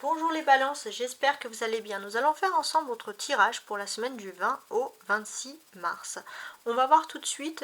Bonjour les balances, j'espère que vous allez bien. Nous allons faire ensemble votre tirage pour la semaine du 20 au 26 mars. On va voir tout de suite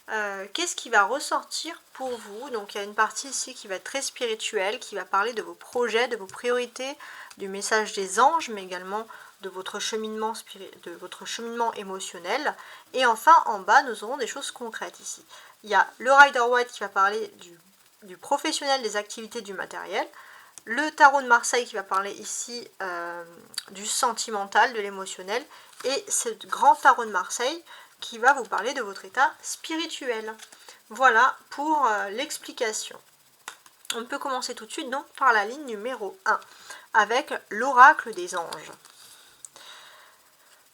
qu'est-ce qui va ressortir pour vous. Donc il y a une partie ici qui va être très spirituelle, qui va parler de vos projets, de vos priorités, du message des anges, mais également de votre cheminement, émotionnel. Et enfin en bas nous aurons des choses concrètes ici. Il y a le Rider Waite qui va parler du professionnel, des activités, du matériel. Le tarot de Marseille qui va parler ici du sentimental, de l'émotionnel. Et ce grand tarot de Marseille qui va vous parler de votre état spirituel. Voilà pour l'explication. On peut commencer tout de suite donc par la ligne numéro 1 avec l'oracle des anges.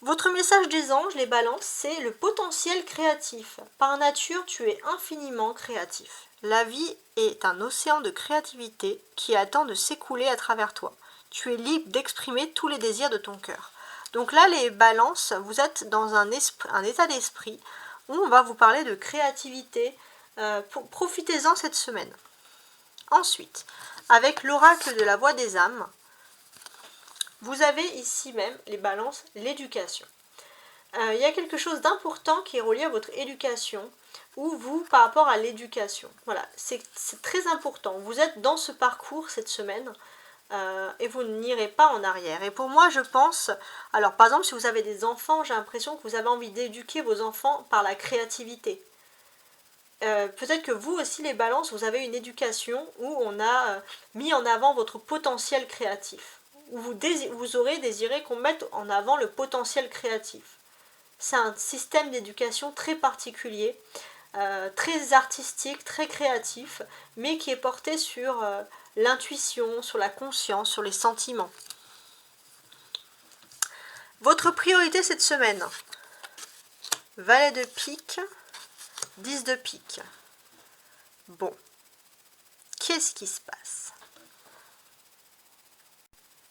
Votre message des anges, les balances, c'est le potentiel créatif. Par nature, tu es infiniment créatif. La vie est un océan de créativité qui attend de s'écouler à travers toi. Tu es libre d'exprimer tous les désirs de ton cœur. Donc là, les balances, vous êtes dans un état d'esprit où on va vous parler de créativité. Profitez-en cette semaine. Ensuite, avec l'oracle de la voix des âmes, vous avez ici même, les balances, l'éducation. Il y a quelque chose d'important qui est relié à votre éducation, ou vous par rapport à l'éducation. Voilà, c'est très important. Vous êtes dans ce parcours cette semaine et vous n'irez pas en arrière. Et pour moi, je pense, alors par exemple, si vous avez des enfants, j'ai l'impression que vous avez envie d'éduquer vos enfants par la créativité. Peut-être que vous aussi, les balances, vous avez une éducation où on a mis en avant votre potentiel créatif. Où vous aurez désiré qu'on mette en avant le potentiel créatif. C'est un système d'éducation très particulier, très artistique, très créatif, mais qui est porté sur l'intuition, sur la conscience, sur les sentiments. Votre priorité cette semaine, valet de pique, 10 de pique. Bon, qu'est-ce qui se passe ?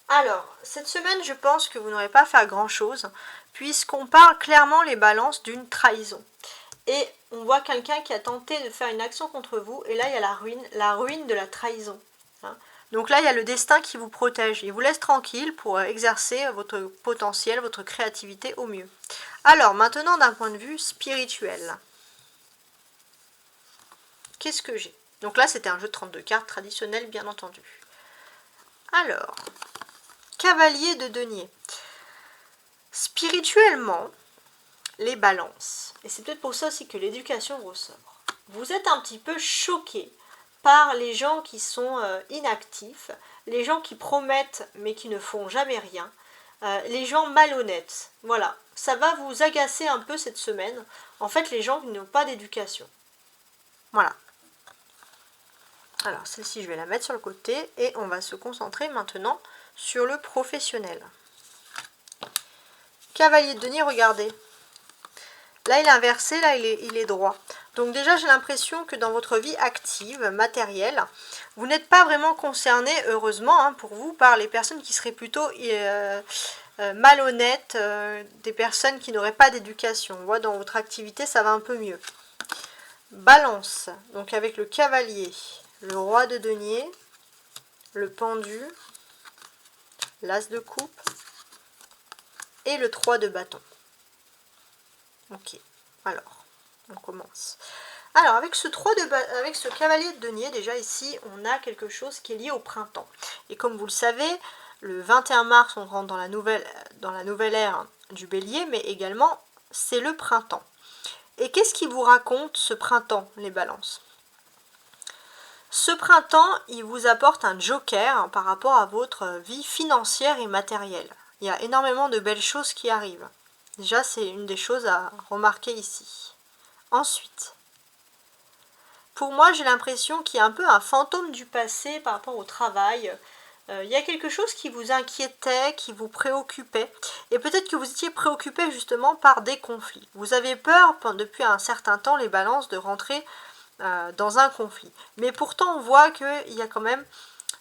Alors, cette semaine, je pense que vous n'aurez pas à faire grand-chose, puisqu'on parle clairement, les balances, d'une trahison. Et on voit quelqu'un qui a tenté de faire une action contre vous, et là, il y a la ruine de la trahison. Donc là, il y a le destin qui vous protège. Il vous laisse tranquille pour exercer votre potentiel, votre créativité au mieux. Alors, maintenant, d'un point de vue spirituel, qu'est-ce que j'ai ? Donc là, c'était un jeu de 32 cartes traditionnel, bien entendu. Alors, cavalier de denier. Spirituellement, les balances, et c'est peut-être pour ça aussi que l'éducation ressort, vous êtes un petit peu choqué par les gens qui sont inactifs, les gens qui promettent mais qui ne font jamais rien, les gens malhonnêtes. Voilà, ça va vous agacer un peu cette semaine. En fait, les gens qui n'ont pas d'éducation. Voilà. Alors, celle-ci, je vais la mettre sur le côté et on va se concentrer maintenant sur le professionnel. Cavalier de denier, regardez. Là, il est inversé, là, il est droit. Donc déjà, j'ai l'impression que dans votre vie active, matérielle, vous n'êtes pas vraiment concerné, heureusement, pour vous, par les personnes qui seraient plutôt malhonnêtes, des personnes qui n'auraient pas d'éducation. On voit dans votre activité, ça va un peu mieux. Balance, donc avec le cavalier, le roi de denier, le pendu, l'as de coupe et le 3 de bâton. Ok, alors, on commence. Alors, avec ce cavalier de denier, déjà ici, on a quelque chose qui est lié au printemps. Et comme vous le savez, le 21 mars, on rentre dans la nouvelle ère du bélier, mais également, c'est le printemps. Et qu'est-ce qui vous raconte ce printemps, les balances ? Ce printemps, il vous apporte un joker par rapport à votre vie financière et matérielle. Il y a énormément de belles choses qui arrivent. Déjà, c'est une des choses à remarquer ici. Ensuite, pour moi, j'ai l'impression qu'il y a un peu un fantôme du passé par rapport au travail. Il y a quelque chose qui vous inquiétait, qui vous préoccupait. Et peut-être que vous étiez préoccupé justement par des conflits. Vous avez peur, depuis un certain temps, les balances, de rentrer dans un conflit. Mais pourtant, on voit qu'il y a quand même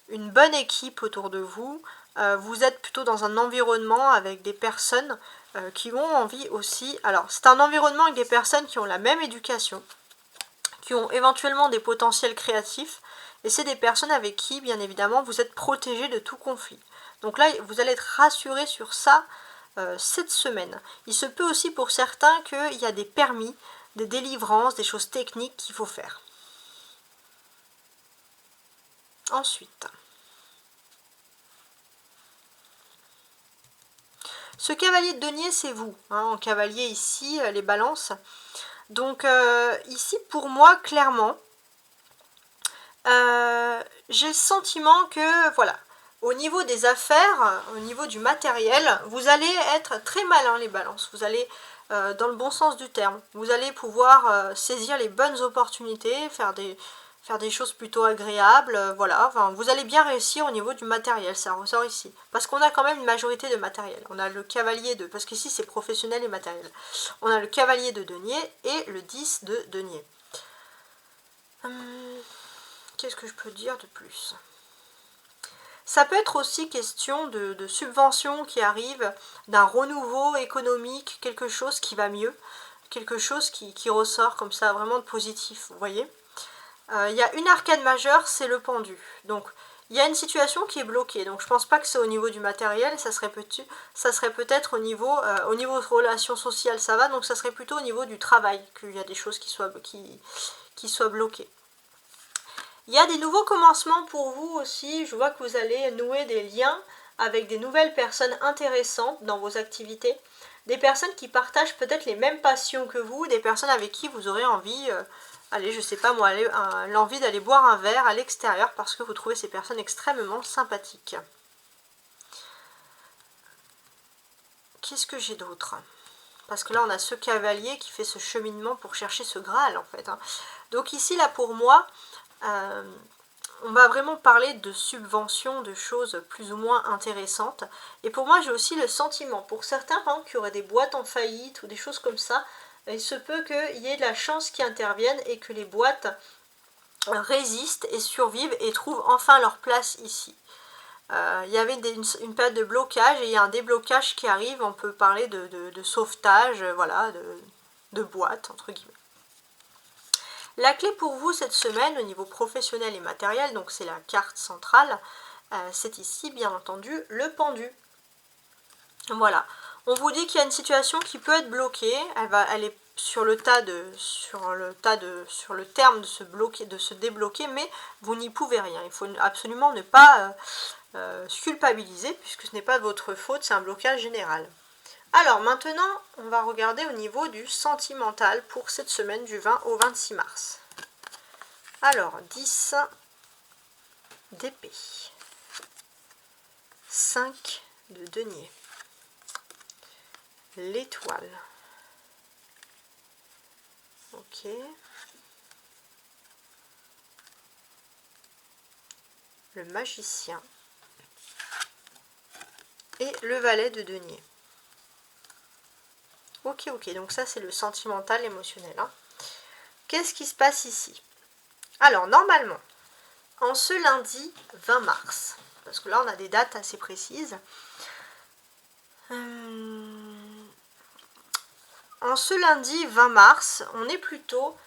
une bonne équipe autour de vous. Vous êtes plutôt dans un environnement avec des personnes qui ont envie aussi. Alors, c'est un environnement avec des personnes qui ont la même éducation, qui ont éventuellement des potentiels créatifs Et c'est des personnes avec qui, bien évidemment, vous êtes protégé de tout conflit. Donc là, vous allez être rassuré sur ça cette semaine. Il se peut aussi pour certains qu'il y a des permis, des délivrances, des choses techniques qu'il faut faire. Ensuite, ce cavalier de denier, c'est vous, hein, en cavalier ici, les balances. Donc ici, pour moi, clairement, j'ai le sentiment que, voilà, au niveau des affaires, au niveau du matériel, vous allez être très malin les balances. Vous allez, dans le bon sens du terme, vous allez pouvoir saisir les bonnes opportunités, faire des choses plutôt agréables, voilà. Enfin, vous allez bien réussir au niveau du matériel, ça ressort ici. Parce qu'on a quand même une majorité de matériel. On a le cavalier de... Parce qu'ici c'est professionnel et matériel. On a le cavalier de denier et le 10 de denier. Qu'est-ce que je peux dire de plus ? Ça peut être aussi question de subventions qui arrivent, d'un renouveau économique, quelque chose qui va mieux, quelque chose qui ressort comme ça, vraiment de positif, vous voyez. Il y a une arcane majeure, c'est le pendu. Donc, il y a une situation qui est bloquée. Donc, je pense pas que c'est au niveau du matériel, ça serait peut-être au niveau de relations sociales, ça va. Donc, ça serait plutôt au niveau du travail qu'il y a des choses qui soient bloquées. Il y a des nouveaux commencements pour vous aussi. Je vois que vous allez nouer des liens avec des nouvelles personnes intéressantes dans vos activités. Des personnes qui partagent peut-être les mêmes passions que vous, des personnes avec qui vous aurez envie, allez, je sais pas moi, l'envie d'aller boire un verre à l'extérieur parce que vous trouvez ces personnes extrêmement sympathiques. Qu'est-ce que j'ai d'autre ? Parce que là, on a ce cavalier qui fait ce cheminement pour chercher ce Graal, en fait. Hein. Donc ici, là, pour moi, on va vraiment parler de subventions, de choses plus ou moins intéressantes. Et pour moi, j'ai aussi le sentiment, pour certains, par exemple, qui auraient des boîtes en faillite ou des choses comme ça, il se peut qu'il y ait de la chance qui intervienne et que les boîtes résistent et survivent et trouvent enfin leur place ici. Il y avait une période de blocage et il y a un déblocage qui arrive, on peut parler de sauvetage, voilà, de boîte, entre guillemets. La clé pour vous cette semaine au niveau professionnel et matériel, donc c'est la carte centrale, c'est ici bien entendu le pendu. Voilà, on vous dit qu'il y a une situation qui peut être bloquée, elle est sur le terme de se bloquer, de se débloquer, mais vous n'y pouvez rien. Il faut absolument ne pas culpabiliser puisque ce n'est pas de votre faute, c'est un blocage général. Alors maintenant, on va regarder au niveau du sentimental pour cette semaine du 20 au 26 mars. Alors, 10 d'épée, 5 de denier, l'étoile, ok, le magicien et le valet de denier. Ok, donc ça c'est le sentimental émotionnel. Hein. Qu'est-ce qui se passe ici? Alors, normalement, en ce lundi 20 mars, parce que là on a des dates assez précises, en ce lundi 20 mars, on est plutôt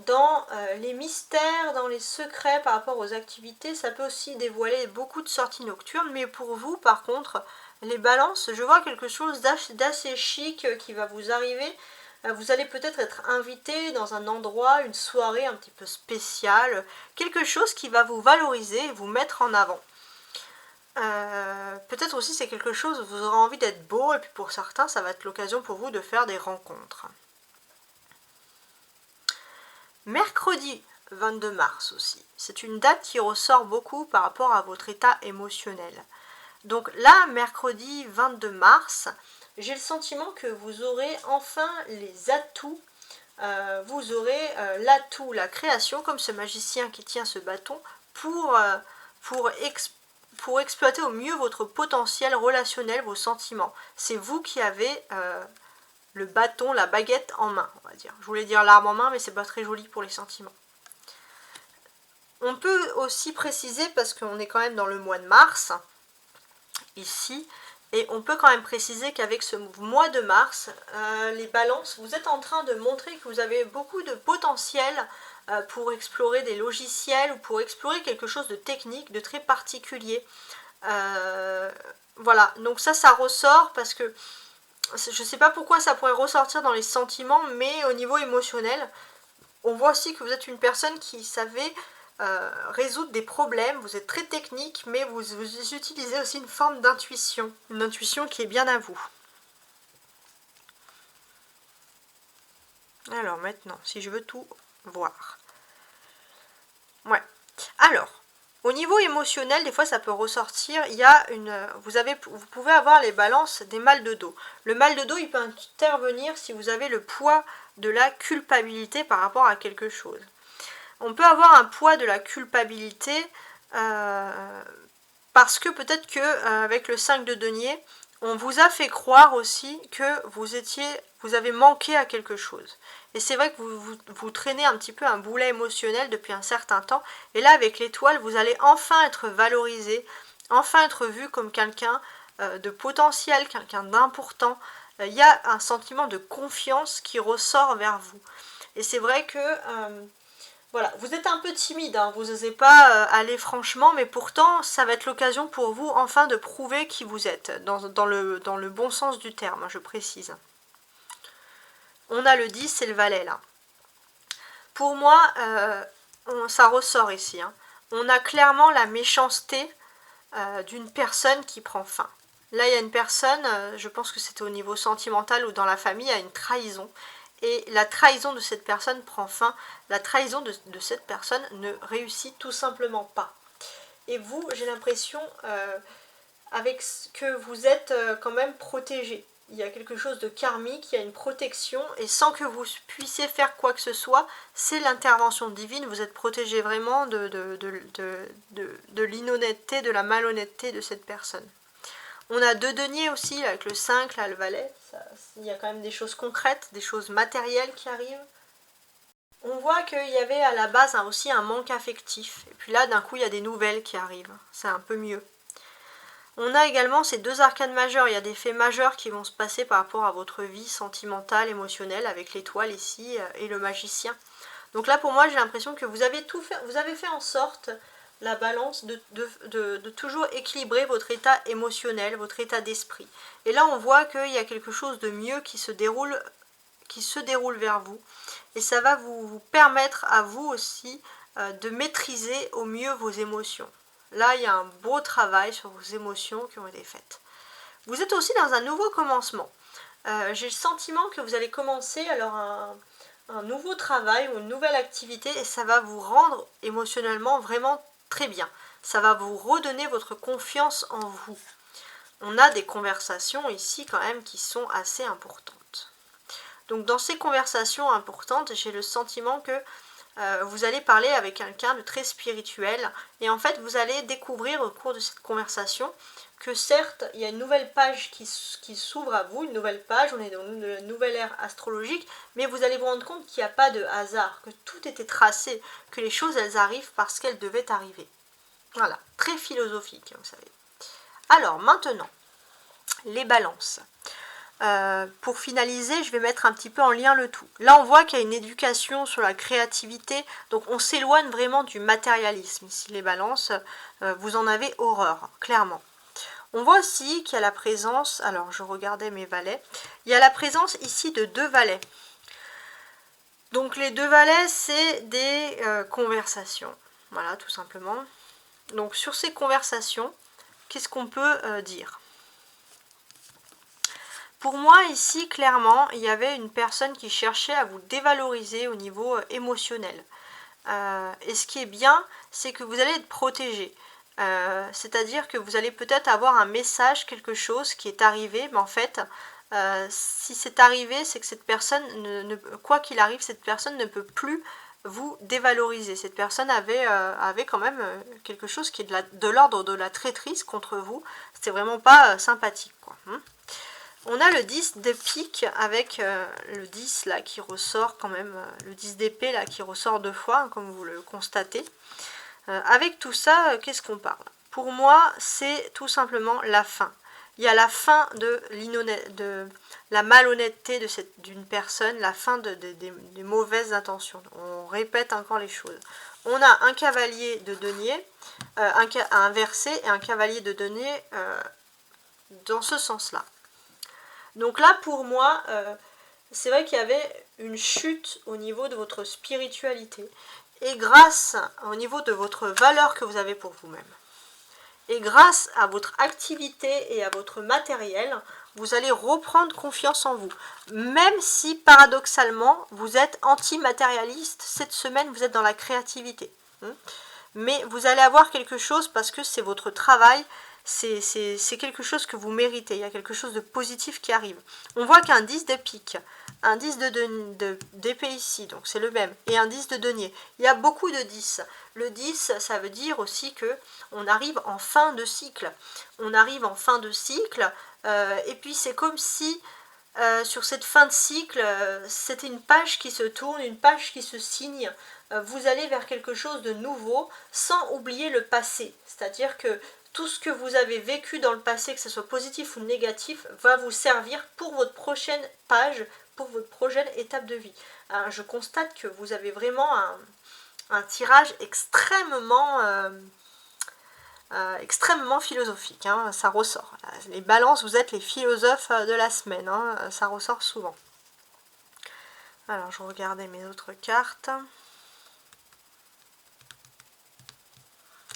dans les mystères, dans les secrets par rapport aux activités. Ça peut aussi dévoiler beaucoup de sorties nocturnes, mais pour vous, par contre, les balances, je vois quelque chose d'assez chic qui va vous arriver. Vous allez peut-être être invité dans un endroit, une soirée un petit peu spéciale, quelque chose qui va vous valoriser et vous mettre en avant. Peut-être aussi c'est quelque chose où vous aurez envie d'être beau et puis pour certains ça va être l'occasion pour vous de faire des rencontres. Mercredi 22 mars aussi, c'est une date qui ressort beaucoup par rapport à votre état émotionnel. Donc là, mercredi 22 mars, j'ai le sentiment que vous aurez enfin les atouts, vous aurez l'atout, la création, comme ce magicien qui tient ce bâton, pour exploiter au mieux votre potentiel relationnel, vos sentiments. C'est vous qui avez le bâton, la baguette en main, on va dire. Je voulais dire l'arme en main, mais c'est pas très joli pour les sentiments. On peut aussi préciser, parce qu'on est quand même dans le mois de mars, ici, Et on peut quand même préciser qu'avec ce mois de mars, les balances, vous êtes en train de montrer que vous avez beaucoup de potentiel pour explorer des logiciels ou pour explorer quelque chose de technique, de très particulier. Voilà, donc ça ressort parce que je ne sais pas pourquoi ça pourrait ressortir dans les sentiments, mais au niveau émotionnel, on voit aussi que vous êtes une personne qui savait résoudre des problèmes, vous êtes très technique, mais vous utilisez aussi une forme d'intuition, une intuition qui est bien à vous. Alors maintenant, si je veux tout voir. Ouais. Alors, au niveau émotionnel, des fois ça peut ressortir, il y a vous pouvez avoir les balances des mal de dos. Le mal de dos, il peut intervenir si vous avez le poids de la culpabilité par rapport à quelque chose. On peut avoir un poids de la culpabilité parce que peut-être que avec le 5 de denier, on vous a fait croire aussi que vous avez manqué à quelque chose. Et c'est vrai que vous traînez un petit peu un boulet émotionnel depuis un certain temps. Et là, avec l'étoile, vous allez enfin être valorisé, enfin être vu comme quelqu'un de potentiel, quelqu'un d'important. Il y a un sentiment de confiance qui ressort vers vous. Et c'est vrai que voilà, vous êtes un peu timide, hein, vous n'osez pas aller franchement, mais pourtant ça va être l'occasion pour vous enfin de prouver qui vous êtes, dans le bon sens du terme, je précise. On a le 10 et le valet là. Pour moi, ça ressort ici. Hein. On a clairement la méchanceté d'une personne qui prend fin. Là, il y a une personne, je pense que c'était au niveau sentimental ou dans la famille, il y a une trahison. Et la trahison de cette personne prend fin. La trahison de cette personne ne réussit tout simplement pas. Et vous, j'ai l'impression que vous êtes quand même protégé. Il y a quelque chose de karmique, il y a une protection, et sans que vous puissiez faire quoi que ce soit, c'est l'intervention divine, vous êtes protégé vraiment de l'inhonnêteté, de la malhonnêteté de cette personne. On a 2 deniers aussi, avec le 5, là, le valet. Il y a quand même des choses concrètes, des choses matérielles qui arrivent. On voit qu'il y avait à la base aussi un manque affectif. Et puis là, d'un coup, il y a des nouvelles qui arrivent. C'est un peu mieux. On a également ces 2 arcanes majeures. Il y a des faits majeurs qui vont se passer par rapport à votre vie sentimentale, émotionnelle, avec l'étoile ici et le magicien. Donc là, pour moi, j'ai l'impression que vous avez fait en sorte la balance de toujours équilibrer votre état émotionnel, votre état d'esprit. Et là, on voit qu'il y a quelque chose de mieux qui se déroule vers vous. Et ça va vous permettre à vous aussi de maîtriser au mieux vos émotions. Là, il y a un beau travail sur vos émotions qui ont été faites. Vous êtes aussi dans un nouveau commencement. J'ai le sentiment que vous allez commencer alors un nouveau travail ou une nouvelle activité et ça va vous rendre émotionnellement vraiment très bien. Ça va vous redonner votre confiance en vous. On a des conversations ici quand même qui sont assez importantes. Donc dans ces conversations importantes, j'ai le sentiment que vous allez parler avec quelqu'un de très spirituel et en fait vous allez découvrir au cours de cette conversation que certes il y a une nouvelle page qui s'ouvre à vous, une nouvelle page, on est dans une nouvelle ère astrologique, mais vous allez vous rendre compte qu'il n'y a pas de hasard, que tout était tracé, que les choses elles arrivent parce qu'elles devaient arriver. Voilà, très philosophique vous savez. Alors maintenant, les balances. Pour finaliser, je vais mettre un petit peu en lien le tout. Là, on voit qu'il y a une éducation sur la créativité, donc on s'éloigne vraiment du matérialisme. Ici, les balances, vous en avez horreur, clairement. On voit aussi qu'il y a la présence, alors je regardais mes valets, il y a la présence ici de 2 valets. Donc les 2 valets, c'est des conversations, voilà, tout simplement. Donc sur ces conversations, qu'est-ce qu'on peut dire ? Pour moi, ici, clairement, il y avait une personne qui cherchait à vous dévaloriser au niveau émotionnel. Et ce qui est bien, c'est que vous allez être protégé. C'est-à-dire que vous allez peut-être avoir un message, quelque chose qui est arrivé, mais en fait, si c'est arrivé, c'est que cette personne, quoi qu'il arrive, cette personne ne peut plus vous dévaloriser. Cette personne avait quand même quelque chose qui est de l'ordre de la traîtrise contre vous. C'était vraiment pas sympathique, quoi. On a le 10 de pique avec le 10 là qui ressort quand même, le 10 d'épée là qui ressort 2 fois, hein, comme vous le constatez. Avec tout ça, qu'est-ce qu'on parle? Pour moi, c'est tout simplement la fin. il y a la fin de la malhonnêteté d'une personne, la fin des mauvaises intentions. On répète encore les choses. On a un cavalier de denier, inversé, et un cavalier de denier dans ce sens-là. Donc là, pour moi, c'est vrai qu'il y avait une chute au niveau de votre spiritualité. Et grâce au niveau de votre valeur que vous avez pour vous-même, et grâce à votre activité et à votre matériel, vous allez reprendre confiance en vous. Même si, paradoxalement, vous êtes anti-matérialiste, cette semaine, vous êtes dans la créativité. Mais vous allez avoir quelque chose parce que c'est votre travail, c'est quelque chose que vous méritez, il y a quelque chose de positif qui arrive. On voit qu'un 10 de pique, un 10 d'épée ici, donc c'est le même, et un 10 de denier. Il y a beaucoup de 10. Le 10, ça veut dire aussi que on arrive en fin de cycle. On arrive en fin de cycle, et puis c'est comme si sur cette fin de cycle, c'était une page qui se tourne, une page qui se signe. Vous allez vers quelque chose de nouveau sans oublier le passé. C'est-à-dire que tout ce que vous avez vécu dans le passé, que ce soit positif ou négatif, va vous servir pour votre prochaine page, pour votre prochaine étape de vie. Je constate que vous avez vraiment un tirage extrêmement philosophique, hein, ça ressort. Les balances, vous êtes les philosophes de la semaine, hein, ça ressort souvent. Alors, je regardais mes autres cartes.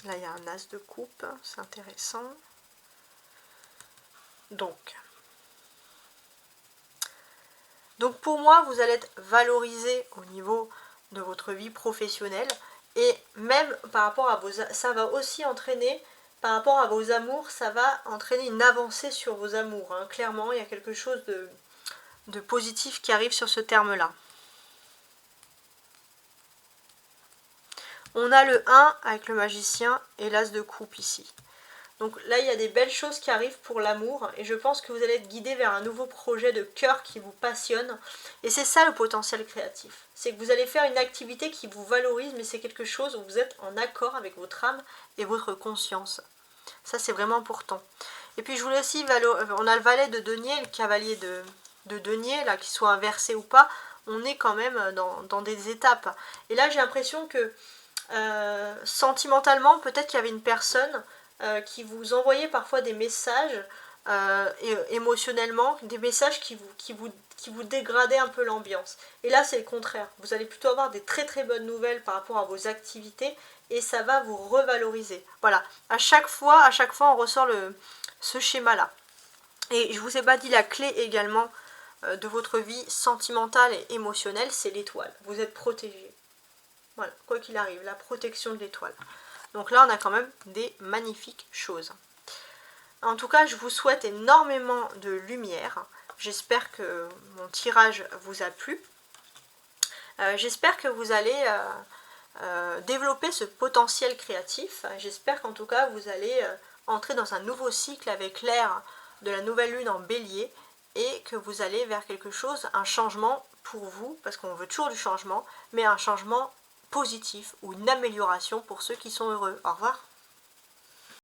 Là, il y a un as de coupe, c'est intéressant. Donc pour moi, vous allez être valorisé au niveau de votre vie professionnelle. Et même par rapport à ça va aussi entraîner, par rapport à vos amours, ça va entraîner une avancée sur vos amours. Hein. Clairement, il y a quelque chose de positif qui arrive sur ce terme-là. On a le 1 avec le magicien et l'as de coupe ici. Donc là, il y a des belles choses qui arrivent pour l'amour et je pense que vous allez être guidé vers un nouveau projet de cœur qui vous passionne. Et c'est ça le potentiel créatif. C'est que vous allez faire une activité qui vous valorise, mais c'est quelque chose où vous êtes en accord avec votre âme et votre conscience. Ça, c'est vraiment important. Et puis, je voulais aussi, on a le valet de denier, le cavalier de denier, là, qu'il soit inversé ou pas, on est quand même dans des étapes. Et là, j'ai l'impression que sentimentalement, peut-être qu'il y avait une personne qui vous envoyait parfois des messages émotionnellement, des messages qui vous dégradaient un peu l'ambiance. Et là, c'est le contraire. Vous allez plutôt avoir des très très bonnes nouvelles par rapport à vos activités et ça va vous revaloriser. Voilà, à chaque fois, on ressort ce schéma-là. Et je vous ai pas dit la clé également de votre vie sentimentale et émotionnelle, c'est l'étoile. Vous êtes protégé. Voilà, quoi qu'il arrive, la protection de l'étoile. Donc là, on a quand même des magnifiques choses. En tout cas, je vous souhaite énormément de lumière. J'espère que mon tirage vous a plu. J'espère que vous allez développer ce potentiel créatif. J'espère qu'en tout cas, vous allez entrer dans un nouveau cycle avec l'ère de la nouvelle lune en bélier et que vous allez vers quelque chose, un changement pour vous, parce qu'on veut toujours du changement, mais un changement positif ou une amélioration pour ceux qui sont heureux. Au revoir.